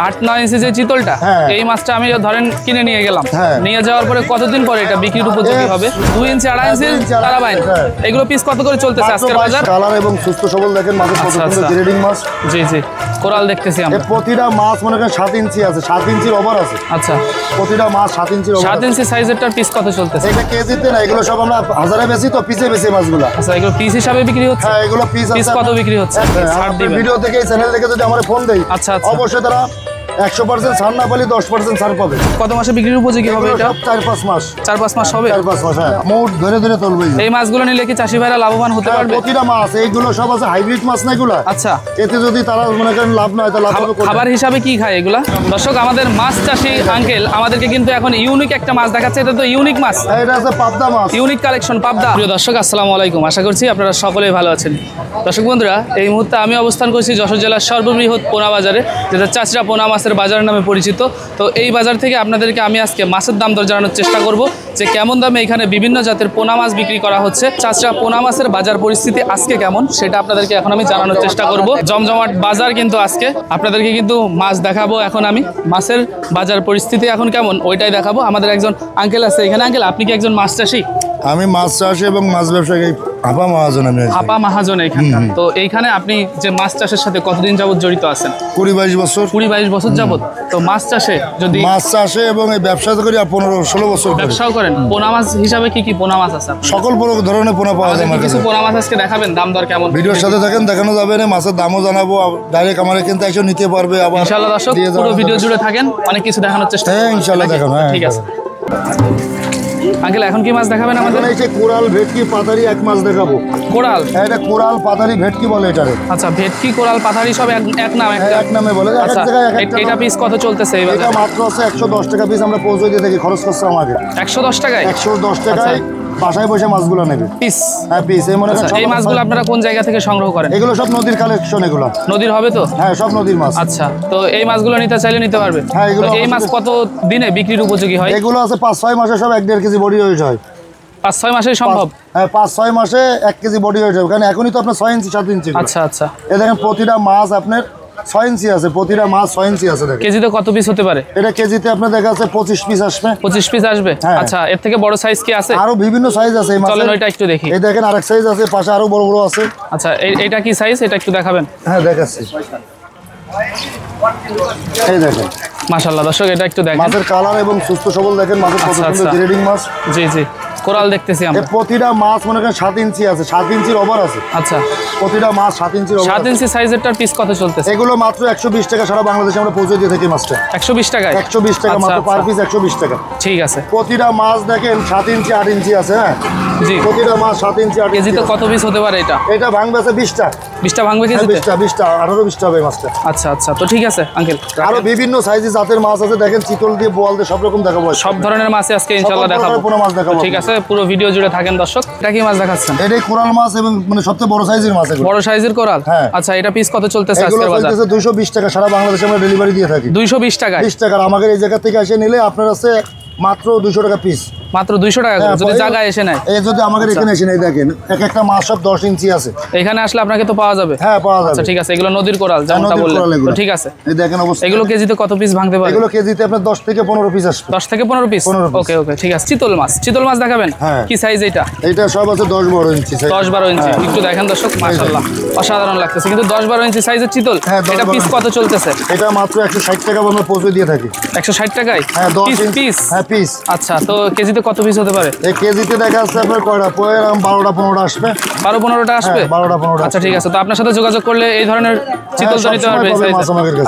8-9 ইঞ্চি যে চিতলটা, এই মাছটা আমি ধরেন কিনে নিয়ে গেলাম, নিয়ে যাওয়ার পরে কতদিন পরে এটা বিক্রির উপযোগী হবে? 2 ইঞ্চি 2.5 ইঞ্চি তারাবাইন, এগুলো পিস কত করে চলতেছে আজকের বাজার? কালার এবং সুস্থ সবল দেখেন মাছের পছন্দের গ্রেডিং মাছ। জি জি, কোরাল দেখতেছি আমরা। প্রতিটা মাছ মনে করেন 7 ইঞ্চি আছে, 7 ইঞ্চির ওভার আছে। আচ্ছা, প্রতিটা মাছ 7 ইঞ্চির ওভার। 7 ইঞ্চি সাইজেরটার পিস কত চলতেছে? এটা কেজিতে না, এগুলো সব আমরা হাজারে বেশি তো পিসে বেশি মাছগুলো। আচ্ছা, এগুলো পিস হিসাবে বিক্রি হচ্ছে? হ্যাঁ, এগুলো পিস কত বিক্রি হচ্ছে? ভিডিও দেখে চ্যানেল দেখে যদি আমরা ফোন দেই, আচ্ছা অবশ্যই তারা 100% ছাড় না পেলে 10% ছাড় পাবে। কত মাসে বিক্রির উপযোগী হবে এটা? 4-5 মাস। 4-5 মাস হবে? 4-5 মাস, হ্যাঁ। মোট ধরে ধরে তুলবে। এই মাছগুলো নিলে কি চাষি ভাইরা লাভবান হতে পারবে? প্রতিটা মাছ এইগুলো সব আছে হাইব্রিড মাছ না এগুলো। আচ্ছা, এতে যদি তারা মনে করেন লাভ না হয় তাহলে লাভ হবে। খাবার হিসাবে কি খায় এগুলা? দর্শক, আমাদের মাছ চাষি আঙ্কেল আমাদেরকে কিন্তু এখন ইউনিক একটা মাছ দেখাচ্ছে। এটা তো ইউনিক মাছ, এটা আছে পাবদা মাছ, ইউনিক কালেকশন পাবদা। প্রিয় দর্শক, আসসালামু আলাইকুম, আশা করছি আপনারা সকলেই ভালো আছেন। দর্শক বন্ধুরা, এই মুহূর্তে আমি অবস্থান করছি যশোর জেলার সর্ববৃহৎ পোনা বাজারে, যেটা চাচরা পোনা মাছের বাজার নামে পরিচিত। তো এই বাজার থেকে আপনাদেরকে আমি আজকে মাছের দাম দর জানানোর চেষ্টা করব, যে কেমন দামে এখানে বিভিন্ন জাতের পোনা মাছ বিক্রি করা হচ্ছে। চাচরা পোনা মাছের বাজার পরিস্থিতি আজকে কেমন সেটা আপনাদেরকে এখন আমি জানানোর চেষ্টা করব। জমজমাট বাজার কিন্তু আজকে, আপনাদেরকে কিন্তু মাছ দেখাবো। এখন আমি মাছের বাজার পরিস্থিতি এখন কেমন ওইটাই দেখাবো। আমাদের একজন আঙ্কেল আছে এখানে। আঙ্কেল, আপনি কি একজন মাছ চাষি? আমি মাছ চাষি এবং মাছ ব্যবসায়ী আপা মহাজন। আপা মহাজন এখানে। তো এইখানে আপনি যে মাছ চাষের সাথে কতদিন যাবত জড়িত আছেন? 20-22 বছর। 20-22 বছর যাবত। তো মাছ চাষে যদি মাছ চাষে এবং এই ব্যবসা করি 15-16 বছর ব্যবসাও করেন। পোনা মাছ হিসাবে কি কি পোনা মাছ আছে? সকল ধরনের পোনা পাওয়া যায়। কিছু পোনা মাছ আজকে দেখাবেন, দাম দর কেমন? ভিডিওর সাথে থাকেন, দেখানো যাবে না, মাছের দামও জানাবো, ডাইরেক্ট আমার কিন্তু এসে নিতে পারবে। আবার ইনশাআল্লাহ দর্শক, পুরো ভিডিও জুড়ে থাকেন, অনেক কিছু দেখানোর চেষ্টা করব। ইনশাআল্লাহ দেখানো। ঠিক আছে আঙ্কেল, এখন কি মাছ দেখাবেন আমাদের? এই যে কোরাল, ভেটকি, পাতারি এক মাছ দেখাবো। কোরাল? এটা কোরাল, পাতারি, ভেটকি বলে এটারে। আচ্ছা, ভেটকি, কোরাল, পাতারি সব এক নাম? এক নামে বলে। আচ্ছা, এটা পিস কত চলতেছে এই বাজারে? এটা মাত্র আছে 110 টাকা পিস। আমরা পৌঁছে দিয়ে থাকি, খরচ করছে আমাকে 110 টাকায়। 110 টাকায় বাসায় বসে মাছগুলো নেবে পিস। হ্যাঁ, পিস। এই মাছগুলো আপনারা কোন জায়গা থেকে সংগ্রহ করেন? এগুলো সব নদীর কালেকশন। এগুলো নদীর হবে তো? হ্যাঁ, সব নদীর মাছ। আচ্ছা, তো এই মাছগুলো নিতে চাইলে নিতে পারবে? হ্যাঁ, এগুলো। এই মাছ কত দিনে বিক্রির উপযোগী হয়? এগুলো আছে 5-6 মাসে সব 1-1.5 কেজি বডি ওয়েট হয়। 5-6 মাসে সম্ভব? হ্যাঁ, 5-6 মাসে 1 কেজি বডি ওয়েট হবে। কারণ এখনই তো আপনার 6 ইঞ্চি 7 ইঞ্চি। আচ্ছা আচ্ছা, এই দেখেন প্রতিটা মাছ আপনার 6 ইঞ্চি আছে। প্রতিটা মাছ 6 ইঞ্চি আছে। দেখেন কেজিতে কত পিস হতে পারে? এটা কেজিতে আপনার দেখা যাচ্ছে 25 পিস আসবে। 25 পিস আসবে? আচ্ছা, এর থেকে বড় সাইজ কি আছে? আরো বিভিন্ন সাইজ আছে এই মাছের। চলেন ওইটা একটু দেখি। এই দেখেন আরেক সাইজ আছে, পাশে আরো বড় বড় আছে। আচ্ছা, এটা কি সাইজ? এটা একটু দেখাবেন। হ্যাঁ, দেখাচ্ছি। এই দেখেন মাশাআল্লাহ দর্শক, এটা একটু দেখেন। মাছের কালার এবং সুস্থ সবল দেখেন মাছের পছন্দের গ্রেডিং মাছ। জি জি, কোরাল দেখতেছি আমরা। প্রতিটা মাছ মনে করেন 7 ইঞ্চি আছে, 7 ইঞ্চির ওভার আছে। আচ্ছা, প্রতিটা মাছ 7 ইঞ্চির ওভার। 7 ইঞ্চি সাইজেরটার পিস কত চলতেছে? এগুলো মাত্র 120 টাকা সারা বাংলাদেশে আমরা পৌঁছে দিয়ে থাকি মাছটা। 120 টাকায়? 120 টাকা মাত্র পার পিস, 120 টাকা। ঠিক আছে। প্রতিটা মাছ দেখেন 7 ইঞ্চি 8 ইঞ্চি আছে। হ্যাঁ জি, প্রতিটা মাছ 7 ইঞ্চি 8 ইঞ্চি। কেজিতে কত পিস হতে পারে এটা? এটা ভাঙবে আছে 20টা। 20টা ভাঙবে কেজিতে? 20টা 18-20টা হবে মাছটা। আচ্ছা আচ্ছা, তো ঠিক আছে আঙ্কেল। আরো বিভিন্ন সাইজের জাতের মাছ আছে। দেখেন চিতল দিয়ে, বোয়াল দিয়ে সব রকম দেখাবো। সব ধরনের মাছ আজকে ইনশাআল্লাহ দেখাবো। পুরো মাছ দেখাবো। ঠিক আছে, পুরো ভিডিও জুড়ে থাকেন দর্শক। এটা কি মাছ দেখাচ্ছেন? এটাই কোরাল মাছ এবং মানে সবচেয়ে বড় সাইজের মাছ। এগুলো বড় সাইজের কোরাল? হ্যাঁ। আচ্ছা, এটা পিস কত চলতেছে আজকে বাজারে? এগুলো চলতেছে 220 টাকা সারা বাংলাদেশে আমরা ডেলিভারি দিয়ে থাকি। 220 টাকা? 20 টাকা। আমাদের এই জায়গা থেকে এসে নিলে আপনার আছে মাত্র 200 টাকা পিস। মাত্র 200 টাকা করে যদি জায়গায় এসে নেয়? এই যদি আমাদের এখানে এসে নেয়, দেখেন এক একটা মাছ সব 10 ইঞ্চি আছে। এখানে আসলে আপনাকে তো পাওয়া যাবে? হ্যাঁ, পাওয়া যাবে। আচ্ছা, ঠিক আছে। এগুলো নদীর কোরাল যেমনটা বললেন, তো ঠিক আছে। এই দেখেন অবস্থা। এগুলো কেজিতে কত পিস ভাঙতে পারে? এগুলো কেজিতে আপনার 10 থেকে 15 পিস আসবে। 10 থেকে 15 পিস? ওকে ওকে, ঠিক আছে। চিতল মাছ, চিতল মাছ দেখাবেন? হ্যাঁ। কি সাইজ এটা? এটা সব আছে 10-12 ইঞ্চি সাইজ। 10-12 ইঞ্চি। একটু দেখেন দর্শক, মাশাআল্লাহ অসাধারণ লাগতেছে। কিন্তু 10-12 ইঞ্চি সাইজের চিতল, এটা পিস কত চলতেছে? এটা মাত্র 160 টাকা আমরা পৌঁছে দিয়ে থাকি। 160 টাকায়? হ্যাঁ, 10 পিস? হ্যাঁ, পিস। আচ্ছা, তো কেজিতে কত পিস হতে পারে? এই কেজিতে দেখা যাচ্ছে আপনার কয়টা 12টা-15টা আসবে। 12-15টা আসবে? 12টা-15টা। আচ্ছা, ঠিক আছে। তো আপনার সাথে যোগাযোগ করলে এই ধরনের চিতল তো নিতে পারবে?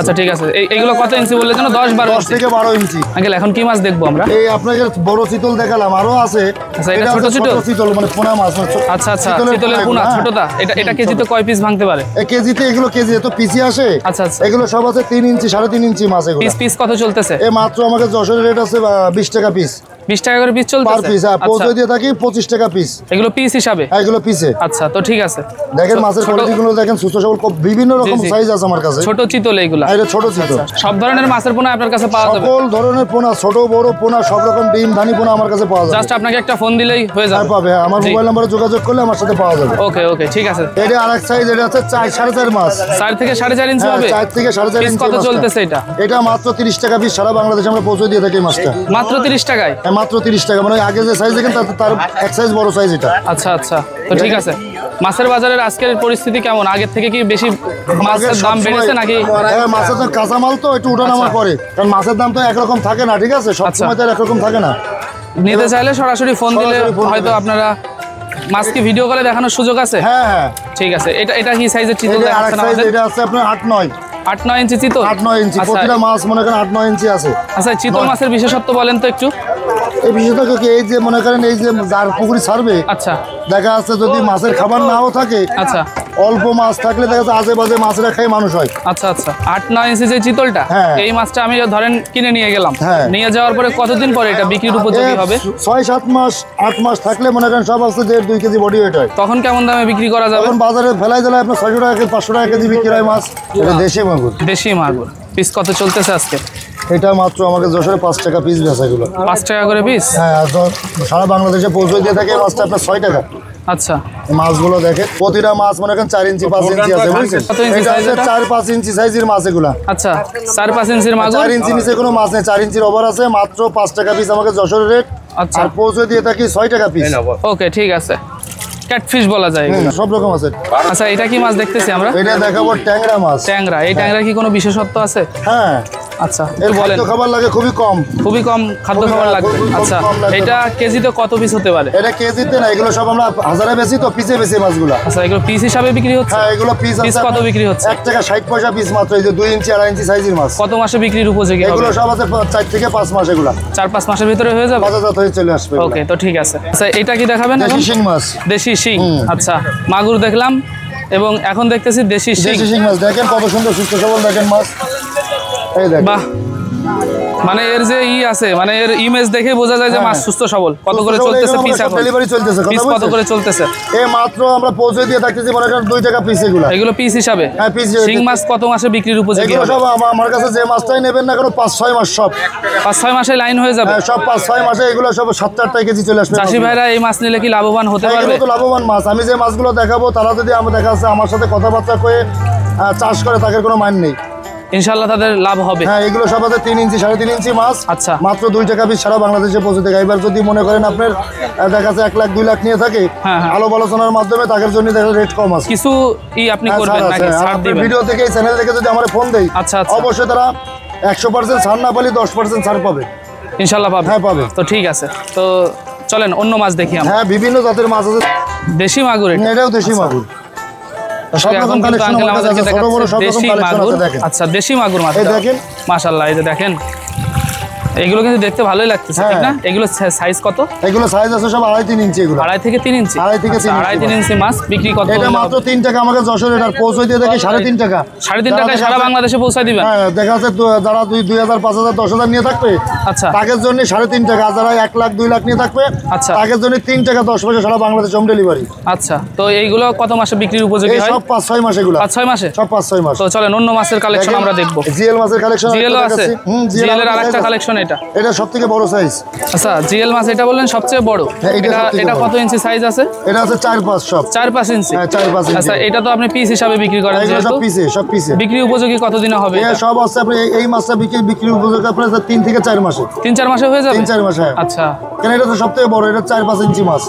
আচ্ছা, ঠিক আছে। এইগুলো কত ইঞ্চি বললে যেন? 10 থেকে 12 ইঞ্চি। আঙ্কেল, এখন কি মাছ দেখবো আমরা? এই আপনাকে বড় চিতল দেখালাম, আরো আছে। আচ্ছা, এটা ছোট চিতল মানে পোনা মাছ। আচ্ছা আচ্ছা, চিতলের পোনা ছোটটা। এটা কেজিতে কয় পিস ভাঙতে পারে? এই কেজিতে এগুলো কেজি তো পিসি আসে। আচ্ছা আচ্ছা, এগুলো সব আছে 3 ইঞ্চি 3.5 ইঞ্চি মাছ। এগুলো পিস কত চলতেছে? এই মাত্র আমাকে যশোরের রেট আছে 20 টাকা পিস। 20 টাকা করে পিস চলতেছে পার পিস। পৌঁছে দিয়ে থাকি 25 টাকা পিস। এগুলো পিস হিসাবে? এগুলো পিসে। আচ্ছা, তো ঠিক আছে। দেখেন মাছের কোয়ালিটি গুলো দেখেন, সুস্থ সবল, বিভিন্ন রকম সাইজ আছে আমার কাছে। ছোট চিতল এইগুলা? এটা ছোট চিতল। সব ধরনের মাছের পোনা আপনার কাছে পাওয়া যাবে? সকল ধরনের পোনা, ছোট বড় পোনা, সব রকম ডিম ধানি পোনা আমার কাছে পাওয়া যাবে। জাস্ট আপনাকে একটা ফোন দিলেই হয়ে যাবে? পাবে, আমার মোবাইল নম্বরে যোগাযোগ করলে আমার সাথে পাওয়া যাবে। ওকে ওকে, ঠিক আছে। এটা আরেক সাইজ, এটা হচ্ছে 4.5 মাছ। 4 থেকে 4.5 ইঞ্চি হবে? 4 থেকে 4.5 ইঞ্চি। কত চলতেছে এটা? এটা মাত্র 30 টাকা পিস, সারা বাংলাদেশে আমরা পৌঁছে দিয়ে থাকি মাছটা। মাত্র 30 টাকায়? হ্যাঁ, মাত্র 30 টাকা। মানে আগে যে সাইজ দেখেন তার এক সাইজ বড় সাইজ এটা। আচ্ছা আচ্ছা, তো ঠিক আছে। মাছের বাজারের আজকের পরিস্থিতি কেমন? আগের থেকে কি বেশি মাছের দাম বেড়েছে নাকি? হ্যাঁ, মাছের তো কাঁচামাল তো একটু উঠানামা করে, কারণ মাছের দাম তো একরকম থাকে না, ঠিক আছে? সবসময় তো একরকম থাকে না। নিতে চাইলে সরাসরি ফোন দিলে হয়তো আপনারা মাছ কি ভিডিও করে দেখানোর সুযোগ আছে? হ্যাঁ হ্যাঁ, ঠিক আছে। এটা কি সাইজের চিতল এটা আরেক দেখাচ্ছেন সাইজ, আমাদের? এটা আছে আপনার 8-9 ইঞ্চি চিতল? 8-9 ইঞ্চি। আচ্ছা। প্রতিটা মাছ মনে করেন 8-9 ইঞ্চি আছে। আচ্ছা, চিতল মাছের বিশেষত্ব বলেন তো একটু। এই বিশেষত কি, এই যে মনে করেন এই যে যার পুকুরি ছাড়বে, আচ্ছা দেখা যাচ্ছে যদি মাছের খাবার নাও থাকে, আচ্ছা অল্প মাছ থাকলে দেখা যাচ্ছে আজে বাজে মাছরা খাই মানুষ হয়। আচ্ছা আচ্ছা, 8-9 ইঞ্চি যে চিতলটা, হ্যাঁ। এই মাছটা আমি ধরেন কিনে নিয়ে গেলাম, হ্যাঁ। নিয়ে যাওয়ার পরে কতদিন পরে এটা বিক্রির উপযোগী হবে? 6-7 মাস 8 মাস থাকলে মনে করেন সব আছে যে 2 কেজি বডি ওয়েট হয়। তখন কেমন দামে বিক্রি করা যাবে? তখন বাজারে ফেলাই দিলে আপনার 600 টাকা 500 টাকা কেজি বিক্রি হয় মাছ। এটা দেশি মাগুর। দেশি মাগুর পিস কত চলতেছে আজকে? এটা মাত্র আমাকে যশোরে 5 টাকা পিস বেচা এগুলো। 5 টাকা করে পিস? হ্যাঁ, আর সারা বাংলাদেশে পৌঁছে দিয়ে থাকে মাছটা আপনার 6 টাকা। আচ্ছা, এই মাছগুলো দেখে প্রতিটা মাছ মনে করেন 4 ইঞ্চি 5 ইঞ্চি আছে, বুঝছেন? কত ইঞ্চি এটা size আছে এটা? 4-5 ইঞ্চি সাইজের মাছ এগুলা। আচ্ছা 4-5 ইঞ্চির মাগুর? 4 ইঞ্চি নিচে কোনো মাছ নেই, 4 ইঞ্চির ওভার আছে। মাত্র 5 টাকা পিস আমাকে যশোরের রেট। আচ্ছা, আর পৌঁছে দিয়ে থাকি 6 টাকা পিস। ওকে ঠিক আছে। ক্যাটফিশ বলা যায় এগুলো? সব রকম আছে। আচ্ছা, এটা কি মাছ দেখতেছি আমরা? এটা দেখাবো ট্যাংরা মাছ। ট্যাংরা? এই ট্যাংরা কি কোনো বিশেষত্ব আছে? হ্যাঁ, আচ্ছা এর বলেন। খাদ্য খাবার লাগে খুবই কম। খুবই কম খাদ্য খাবার লাগবে? খুবই আচ্ছা, কম লাগবে। এটা কেজিতে কত পিস হতে পারে? এটা কেজিতে না, এগুলো সব আমরা হাজারে বেশি তো পিসে বেশি মাছগুলো। আচ্ছা, এগুলো পিস হিসাবে বিক্রি হচ্ছে? হ্যাঁ, এগুলো পিস পিস কত বিক্রি হচ্ছে? 1 টাকা 60 পয়সা পিস মাত্র। এই যে 2 ইঞ্চি 2.5 ইঞ্চি সাইজের মাছ। কত মাসে বিক্রির উপযোগী হবে? এগুলো সব আছে 4 থেকে 5 মাস। এগুলো 4-5 মাসের ভিতরে হয়ে যাবে? বাজারজাত হয়ে চলে আসবে। ওকে, তো ঠিক আছে। আচ্ছা, এটা কি দেখাবেন এখন? দেশি শিং মাছ। দেশি শিং? আচ্ছা, মাগুর দেখলাম এবং এখন দেখতেছি দেশি শিং। দেশি শিং মাছ দেখেন কত সুন্দর সুস্থ সবল, দেখেন মাছ। এই দেখেন, বাহ, মানে এর যে আছে, মানে এর ইমেজ দেখে বোঝা যায় যে মাছ সুস্থ সবল। কত করে চলতেছে পিস এখন? ডেলিভারি চলতেছে। পিস কত করে চলতেছে? এই মাত্র আমরা পৌঁছে দিয়ে থাকতেছি মনে করেন 2 টাকা পিস এগুলো। এগুলো পিস হিসাবে? হ্যাঁ, পিস। শিং মাছ কত মাসে বিক্রির উপযোগী এগুলো হবে? সব আমার কাছে যে মাছটাই নেবেন না কেন 5-6 মাস সব। 5-6 মাসে লাইন হয়ে যাবে? হ্যাঁ, সব 5-6 মাসে এগুলো সব 7-8 কেজি চলে আসবে। চাষি ভাইরা এই মাছ নিলে কি লাভবান হতে হ্যাঁ, পারবে? এগুলো তো লাভবান মাছ। আমি যে মাছগুলো দেখাবো তারা যদি আমার দেখা যাচ্ছে আমার সাথে কথাবার্তা কয়ে চাষ করে, তাদের কোনো মান নেই। ইনশাআল্লাহ তাদের লাভ হবে। হ্যাঁ, এগুলো সব আছে 3 ইঞ্চি 3.5 ইঞ্চি মাছ। আচ্ছা, মাত্র 2 টাকা পিস সারা বাংলাদেশে পৌঁছে দেয়। এবার যদি মনে করেন আপনার দেখা যাচ্ছে 1 লাখ 2 লাখ নিয়ে থাকে, হ্যাঁ, হ্যাঁ। আলো আলোচনার মাধ্যমে তাদের জন্য দেখা রেট কম আছে। কিছু আপনি হ্যাঁ, করবেন ছাড় নাকি? আছে। আর ছাড় আপনার দিবেন? ভিডিও থেকে এই চ্যানেল থেকে যদি আমার ফোন দেয়, আচ্ছা আচ্ছা, অবশ্যই তারা 100% ছাড় না পালে 10% ছাড় পাবে। ইনশাআল্লাহ পাবে? হ্যাঁ, পাবে। তো ঠিক আছে, তো চলেন অন্য মাছ দেখি আমরা। হ্যাঁ, বিভিন্ন জাতের মাছ আছে। দেশি মাগুর এটা? এটাও দেশি মাগুর। সব রকম কালেকশন আমাদের কাছে আছে, ছোট বড় সব রকম দেশি কালেকশন মাগুর। আছে। দেখেন, আচ্ছা, দেশি মাগুর মাছ এই দেখেন। মাশাআল্লাহ, এই যে দেখেন, এগুলো কিন্তু দেখতে ভালোই লাগতেছে, ঠিক না? এগুলো সাইজ কত? এগুলো সাইজ আছে সব 2.5-3 ইঞ্চি এগুলো। 2.5 থেকে 3 ইঞ্চি? 2.5 থেকে 3 ইঞ্চি। 2.5-3 ইঞ্চি মাছ বিক্রি কত? এটা মাত্র 3 টাকা আমাকে যশোর। এটার পৌঁছে দিয়ে দেখি 3.5 টাকা। 3.5 টাকায় সারা বাংলাদেশে পৌঁছায় দিবেন? হ্যাঁ, দেখা যাচ্ছে যারা 2000 5000 10,000 নিয়ে থাকবে, আচ্ছা তাদের জন্য 3.5 টাকা। আর যারা 1 লাখ 2 লাখ নিয়ে থাকবে, আচ্ছা, তাদের জন্য 3 টাকা 10 পয়সা সারা বাংলাদেশ হোম ডেলিভারি। আচ্ছা, তো এইগুলো কত মাসে বিক্রির উপযোগী এই হয়? সব 5-6 মাস এগুলো। 5-6 মাসে? সব 5-6 মাস। তো চলেন অন্য মাছের কালেকশন আমরা দেখবো। জিএল মাছের কালেকশন জিএল আছে? জিএল এর আরেকটা কালেকশন এটা? এটা সবথেকে বড় সাইজ। আচ্ছা, জিএল মাছ এটা বললেন সবচেয়ে বড়? হ্যাঁ, এটা সবথেকে এটা বড়। কত ইঞ্চি সাইজ আছে? এটা আছে 4-5 সব। 4-5 ইঞ্চি? হ্যাঁ, 4-5 ইঞ্চি। আচ্ছা, এটা তো আপনি পিস হিসাবে বিক্রি করেন এগুলো যেহেতু, সব পিসে, সব পিসে। বিক্রি উপযোগী কতদিনে হবে এই এটা? সব আছে আপনি এই মাছটা বিক্রি উপযোগী আপনার 3 থেকে 4 মাসে। 3-4 মাসে হয়ে যাবে? 3-4 মাসে। আচ্ছা, কেন এটা তো সবথেকে বড়। এটা 4-5 ইঞ্চি মাছ।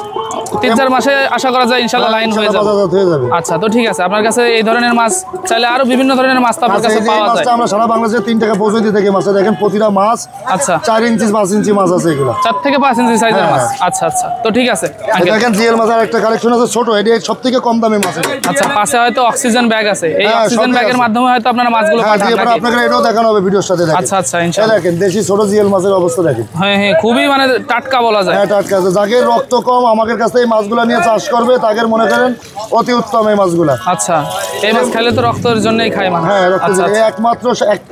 3-4 মাসে আশা করা যায় ইনশাআল্লাহ লাইন হয়ে যাবে। বাজারজাত হয়ে যাবে। আচ্ছা, তো ঠিক আছে। আপনার কাছে এই ধরনের মাছ চাইলে আরো বিভিন্ন ধরনের মাছ তো আপনার আচ্ছা, কাছে এই যে পাওয়া যায়? মাছটা আমরা সারা বাংলাদেশে 3 টাকা পৌঁছে দিয়ে থাকি। মাছটা দেখেন প্রতিটা মাছ আচ্ছা 4 ইঞ্চি 5 ইঞ্চি মাছ আছে এগুলো। 4 থেকে 5 ইঞ্চি সাইজের হ্যাঁ, মাছ? আচ্ছা আচ্ছা, তো ঠিক আছে। এই দেখেন জিএল মাছের একটা কালেকশন আছে ছোট। এটা সবথেকে কম দামি মাছ। আচ্ছা, পাশে হয়তো অক্সিজেন ব্যাগ আছে, এই হ্যাঁ, অক্সিজেন সবই ব্যাগের আছে। মাধ্যমে হয়তো আপনারা মাছগুলো হ্যাঁ, পাঠান দিয়ে পরে নাকি? আপনাকে এটাও দেখানো হবে ভিডিওর সাথে। দেখেন, আচ্ছা আচ্ছা, এই ইনশাআল্লাহ। দেখেন দেশি ছোট জিএল মাছের অবস্থা দেখেন। হ্যাঁ হ্যাঁ, খুবই মানে টাটকা বলা যায়। হ্যাঁ, টাটকা আছে। যাকে রক্ত কম আমাদের কাছে এই মাছগুলো নিয়ে চাষ করবে তাদের মনে করেন অতি উত্তম এই মাছগুলা। আচ্ছা, এই মাছ খেলে তো রক্তের জন্যই খায় মানুষ। হ্যাঁ, একমাত্র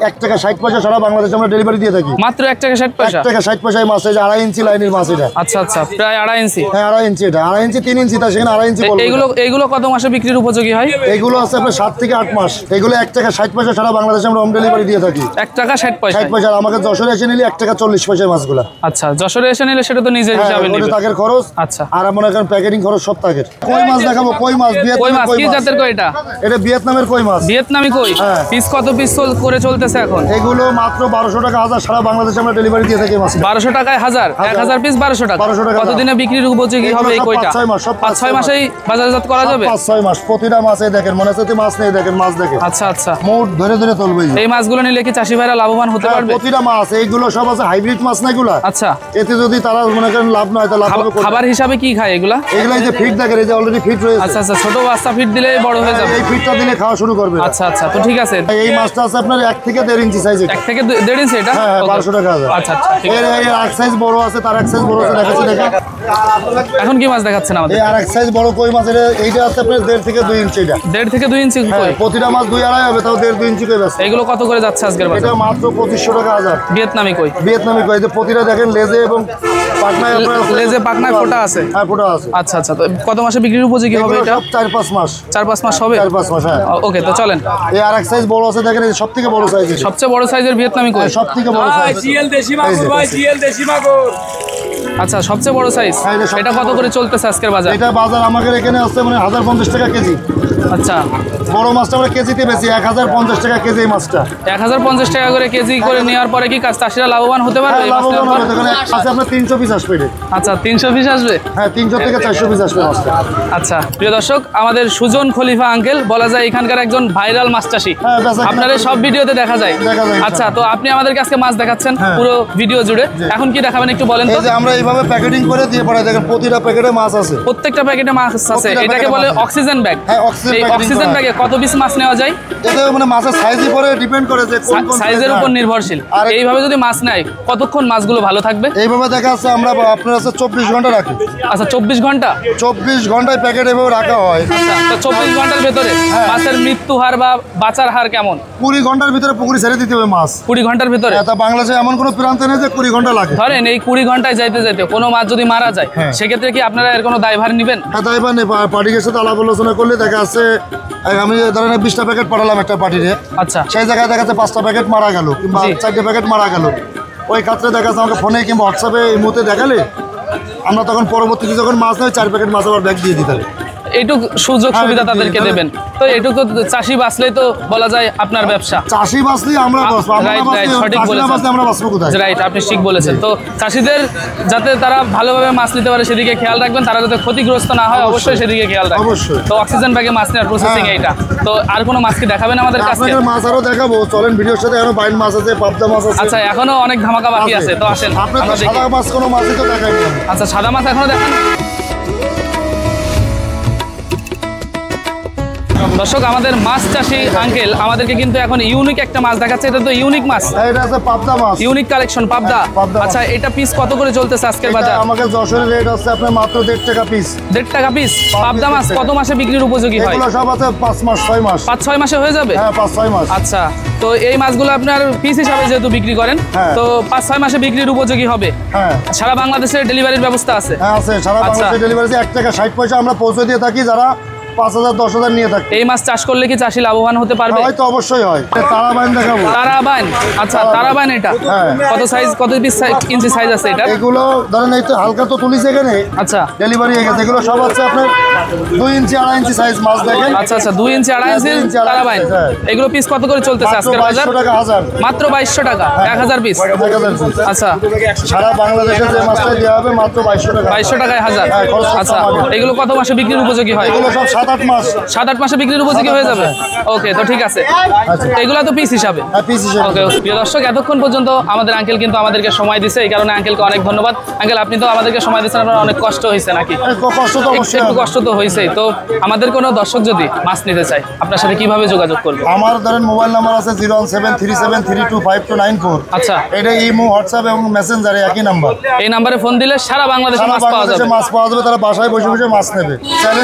1 টাকা 60 পয়সা সারা বাংলাদেশে আমরা ডেলিভারি দিয়ে থাকি। মাত্র 1 টাকা 60 পয়সা? 1 টাকা 60 পয়সা এই মাছ, এই যে 2.5 ইঞ্চি লাইনের মাছ এটা। আচ্ছা আচ্ছা, প্রায় 2.5 ইঞ্চি। হ্যাঁ, 2.5 ইঞ্চি, এটা 2.5 ইঞ্চি 3 ইঞ্চি, তা সেখানে 2.5 ইঞ্চি বলবো। এইগুলো কত মাসে বিক্রির উপযোগী হয়? এইগুলো আছে আপনার 7 থেকে 8 মাস। এগুলো 1 টাকা 60 পয়সা সারা বাংলাদেশে আমরা হোম ডেলিভারি দিয়ে থাকি। 1 টাকা 60 পয়সা? 60 পয়সা। আমাকে যশোরে এসে নিলে 1 টাকা 40 পয়সা মাছগুলো। আচ্ছা, যশোরে এসে নিলে সেটা তো নিজের হিসাবে ওটা নেবে। তাকের খরচ। আচ্ছা, আর মনে করেন প্যাকেটিং খরচ সব তাকের। কই মাছ দেখাবো, কই মাছ, কই মাছ কি জাতের কই এটা? এটা ভিয়েতনামের কই মাছ। ভিয়েতনামি কই? হ্যাঁ। পিস কত পিস করে চলতেছে এখন? এগুলো মাত্র 1200 টাকা হাজার, সারা বাংলাদেশে আমরা ডেলিভারি দিয়ে থাকি মাছ। 1200 টাকায় হাজার? 1000 পিস 1200 টাকা? 1200 টাকা। কতদিনে বিক্রির উপযোগী হবে এই কইটা? 5-6 মাস। 5-6 মাসেই বাজারজাত করা যাবে? 5-6 মাস। প্রতিটা মাছে দেখেন মনে হচ্ছে মাছ নেই, দেখেন মাছ দেখেন। আচ্ছা আচ্ছা, মোট ধরে ধরে তুলবে। এই মাছগুলো নিলে কি চাষি ভাইরা লাভবান হতে পারবে? প্রতিটা মাছ এইগুলো সব আছে হাইব্রিড মাছ না এগুলা। আচ্ছা, এতে যদি তারা মনে করেন লাভ না হয় তাহলে লাভ হবে। খাবার হিসাবে কি খায় এগুলা? এগুলা যে ফিট দেখেন, এই যে অলরেডি ফিট রয়েছে। আচ্ছা আচ্ছা, ছোট বাচ্চা ফিট দিলে বড় হয়ে যাবে? এই ফিটটা দিলে খাওয়া শুরু করবে। আচ্ছা আচ্ছা, তো ঠিক আছে। এই মাছটা আছে আপনার 1 থেকে 1.5 ইঞ্চি সাইজ। 1 থেকে 1.5 ইঞ্চি এটা? হ্যাঁ, 1200 টাকা হাজার। আচ্ছা আচ্ছা, ঠিক এর এক সাইজ বড় আছে, তার এক সাইজ বড় আছে, দেখাচ্ছি দেখেন। এখন কি মাছ দেখাচ্ছেন আমাদের? এই আরেক সাইজ বড় কই মাছ, এইটা আছে আপনার 1.5 থেকে 2 ইঞ্চি। এটা 1.5 থেকে 2 ইঞ্চি কই? প্রতিটা মাছ 2-2.5 হবে, তাও 1.5-2 ইঞ্চি কই আছে। এগুলো কত করে যাচ্ছে আজকের বাজারে? এটা মাত্র 2500 টাকা হাজার। ভিয়েতনামি কই? ভিয়েতনামি কই, যে প্রতিটা দেখেন লেজে এবং পাখনায় লেজে পাখনায় ফোঁটা আছে। হ্যাঁ, ফোঁটা আছে। আচ্ছা আচ্ছা, তো কত মাসে বিক্রির উপযোগী হবে এটা? 4-5 মাস। 4-5 মাস হবে? 4-5 মাস, হ্যাঁ। ওকে, তো চলেন। এই আরেক সাইজ বড় আছে দেখেন, এই সবথেকে বড় সাইজ। সবচেয়ে বড় সাইজের ভিয়েতনামি কই? সবথেকে বড় সাইজ। জিএল দেশি মাগুর ভাই, জিএল দেশি মাগুর। আচ্ছা, সবচেয়ে বড় সাইজ। হ্যাঁ, এটা কত করে চলতেছে আজকের বাজার? এটা বাজার আমাদের এখানে আছে মানে 1050 টাকা কেজি। আচ্ছা, বড় মাছটা আমরা কেজিতে বেশি 1050 টাকা কেজি। এই মাছটা 1050 টাকা করে কেজি করে নেওয়ার পরে কি চাষিরা লাভবান হতে পারবে? লাভবান হবে। এখানে আছে আপনার 300 পিস আসবে। আচ্ছা, 300 পিস আসবে? হ্যাঁ, 300 থেকে 400 পিস আসবে মাছটা। আচ্ছা, প্রিয় দর্শক, আমাদের সুজন খলিফা আঙ্কেল বলা যায় এখানকার একজন ভাইরাল মাছ চাষি। আপনার সব ভিডিওতে দেখা যায়। আচ্ছা, তো আপনি আমাদের কাছে মাছ দেখাচ্ছেন পুরো ভিডিও জুড়ে। এখন কি দেখাবেন একটু বলেন তো? এই যে আমরা এইভাবে প্যাকেটিং করে দিয়ে পড়াই, দেখেন প্রতিটা প্যাকেটে মাছ আছে। প্রত্যেকটা প্যাকেটে মাছ আছে। এটাকে বলে অক্সিজেন ব্যাগ। হ্যাঁ, অক্সিজেন এই প্যাকেটিং অক্সিজেন ব্যাগে কত পিস মাছ নেওয়া যায়? এটা মানে মাছের সাইজের উপরে ডিপেন্ড করে যে কোন কোন সাইজের উপর নির্ভরশীল। আর এইভাবে যদি মাছ নেয় কতক্ষণ মাছগুলো ভালো থাকবে? এইভাবে দেখা যাচ্ছে আমরা আপনার আছে 24 ঘন্টা রাখি। আচ্ছা, 24 ঘন্টা? 24 ঘন্টায় প্যাকেট এভাবে রাখা হয়। আচ্ছা, তো 24 ঘন্টার ভেতরে মাছের মৃত্যু হার বা বাঁচার হার কেমন? 20 ঘন্টার ভিতরে পুকুরে ছেড়ে দিতে হবে মাছ। 20 ঘন্টার ভিতরে? এটা বাংলাদেশে এমন কোনো প্রান্ত নেই যে 20 ঘন্টা লাগে। ধরেন এই 20 ঘন্টায় যাইতে যাইতে কোনো মাছ যদি মারা যায়, সেক্ষেত্রে কি আপনারা এর কোনো দায়ভার নেবেন? হ্যাঁ, দায়ভার নেই। পার্টির সাথে আলাপ আলোচনা করলে দেখা যাচ্ছে আমি ধরেন 20টা প্যাকেট পাঠালাম একটা পার্টিরে। আচ্ছা, সেই জায়গায় দেখা যাচ্ছে 5টা প্যাকেট মারা গেল কিংবা 4টে প্যাকেট মারা গেল। ওই ক্ষেত্রে দেখা যাচ্ছে আমাকে ফোনে কিংবা হোয়াটসঅ্যাপে এই মুহূর্তে দেখালে আমরা তখন পরবর্তীতে যখন মাছ নেই 4 প্যাকেট মাছ আবার ব্যাগ দিয়ে দিতে হবে। এইটুকু সুযোগ সুবিধা তাদেরকে দেবেন। তো এইটুকু চাষি বাঁচলেই তো বলা যায় আপনার ব্যবসা। চাষি বাঁচলেই আমরা বাঁচবো। সঠিক বলেছেন। আমরা বাঁচবো কোথায়? রাইট, আপনি ঠিক বলেছেন। তো চাষিদের যাতে তারা ভালোভাবে মাছ নিতে পারে সেদিকে খেয়াল রাখবেন, তারা যাতে ক্ষতিগ্রস্ত না হয় অবশ্যই সেদিকে খেয়াল রাখবেন। অবশ্যই। তো অক্সিজেন ব্যাগে মাছ নেওয়ার প্রসেসিং এইটা। তো আর কোনো মাছ কি দেখাবেন আমাদের কাছে? আপনাদের মাছ আরো দেখাবো, চলেন ভিডিওর সাথে। এখনো বাইন মাছ আছে, পাবদা মাছ আছে। আচ্ছা, এখনো অনেক ধামাকা বাকি আছে, তো আসেন আপনার আমরা দেখি। সাদা মাছ কোনো মাছই তো দেখাইনি। আচ্ছা, সাদা মাছ এখনো দেখান। দর্শক, আমাদের মাছ চাষি আঙ্কেল আমাদেরকে কিন্তু এখন ইউনিক একটা মাছ দেখাচ্ছে। এটা তো ইউনিক মাছ। এটা আছে পাবদা মাছ। ইউনিক কালেকশন পাবদা। আচ্ছা, এটা পিস কত করে চলতেছে আজকের বাজার? আমাকে যশোরের রেট আছে আপনার মাত্র 1.5 টাকা পিস। 1.5 টাকা পিস পাবদা মাছ কত মাসে বিক্রির উপযোগী হয়? এগুলো সব আছে 5 মাস 6 মাস। 5-6 মাসে হয়ে যাবে? হ্যাঁ, 5-6 মাস। আচ্ছা, তো এই মাছগুলো আপনার পিস হিসাবে যেহেতু বিক্রি করেন, তো 5-6 মাসে বিক্রির উপযোগী হবে। হ্যাঁ, সারা বাংলাদেশে ডেলিভারির ব্যবস্থা আছে? হ্যাঁ আছে। সারা বাংলাদেশে ডেলিভারি 1 টাকা 60 পয়সা আমরা পৌঁছে দিয়ে থাকি। যারা 5000 10,000 নিয়ে থাকে। এই মাছ চাষ করলে কি চাষি লাভবান হতে পারবে? হয়তো অবশ্যই হয়। তারাবাইন দেখাবো। তারাবাইন? আচ্ছা, তারাবাইন এটা কত সাইজ, কত পিস ইঞ্চি সাইজ আছে এটা? এগুলো ধরেন এই তো হালকা তো তুলিছে এখানে। আচ্ছা, ডেলিভারি হয়ে গেছে। এগুলো সব আছে আপনার 2 ইঞ্চি 2.5 ইঞ্চি সাইজ মাছ দেখেন। আচ্ছা আচ্ছা, 2 ইঞ্চি 2.5 ইঞ্চি তারাবাইন। এগুলো পিস কত করে চলতেছে আজকের বাজার? 2200 টাকা হাজার। মাত্র 2200 টাকা 1000 পিস? 1000 পিস। আচ্ছা, সারা বাংলাদেশে যে মাছটা দেওয়া হবে মাত্র 2200 টাকা। 2200 টাকায় 1000। আচ্ছা, এগুলো কত মাসে বিক্রির উপযোগী হয়? এগুলো সব 7 7-8 মাস। 7-8 মাসে বিক্রির উপযোগী হয়ে যাবে। ওকে, তো ঠিক আছে, আচ্ছা। এগুলা তো পিস হিসাবে। হ্যাঁ, পিস হিসেবে। ওকে, প্রিয় দর্শক, এতক্ষণ পর্যন্ত আমাদের আঙ্কেল কিন্তু আমাদেরকে সময় দিছে, এই কারণে আঙ্কেলকে অনেক ধন্যবাদ। আঙ্কেল, আপনি তো আমাদেরকে সময় দিচ্ছেন, আপনার অনেক কষ্ট হয়েছে নাকি? কষ্ট তো অবশ্যই একটু হবে। কষ্ট তো হয়েছেই। তো আমাদের কোনো দর্শক যদি মাছ নিতে চায়, আপনার সাথে কিভাবে যোগাযোগ করবে? আমার ধরেন মোবাইল নাম্বার আছে 01737325294। আচ্ছা, এটা ইমো, হোয়াটসঅ্যাপ এবং মেসেঞ্জারে একই নাম্বার। এই নাম্বারে ফোন দিলে সারা বাংলাদেশে সারা মাছ পাওয়া বাংলাদেশে যাবে, মাছ পাওয়া যাবে, তারা বাসায় বসে বসে মাছ নেবে।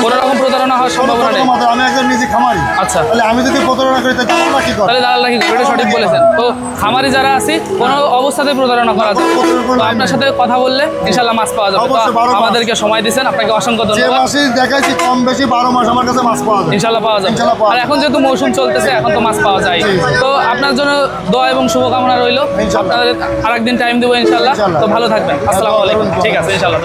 কোনো রকম প্রতারণা হওয়ার সম্ভাবনা নেই। আমি একজন নিজে খামারি। আচ্ছা, তাহলে আমি যদি প্রতারণা করি তাহলে আমরা কি করব? তাহলে দালালরা কি করবে? এটা সঠিক বলেছেন। তো খামারি যারা আছি, কোনো অবস্থাতে প্রতারণা করা যায় না। তো আপনার সাথে কথা বললে ইনশাল্লাহ মাছ পাওয়া যাবে। তো অবশ্যই, 12 মাস। আমাদেরকে সময় দিচ্ছেন, আপনাকে অসংখ্য যে ধন্যবাদ। মাসে দেখাইছি কম বেশি 12 মাস আমার কাছে মাছ পাওয়া যায়। ইনশাল্লাহ পাওয়া যাবে। ইনশাল্লাহ পাওয়া আর এখন যেহেতু মৌসুম চলতেছে, এখন তো মাছ পাওয়া যায়। জি, জি। তো আপনার জন্য দোয়া এবং শুভকামনা রইল। ইনশাল্লাহ। আপনাদের আরেকদিন টাইম দেবো ইনশাল্লাহ। ইনশাল্লাহ। তো ভালো থাকবেন। আসসালামু আলাইকুম। ঠিক আছে, ইনশাল্লাহ।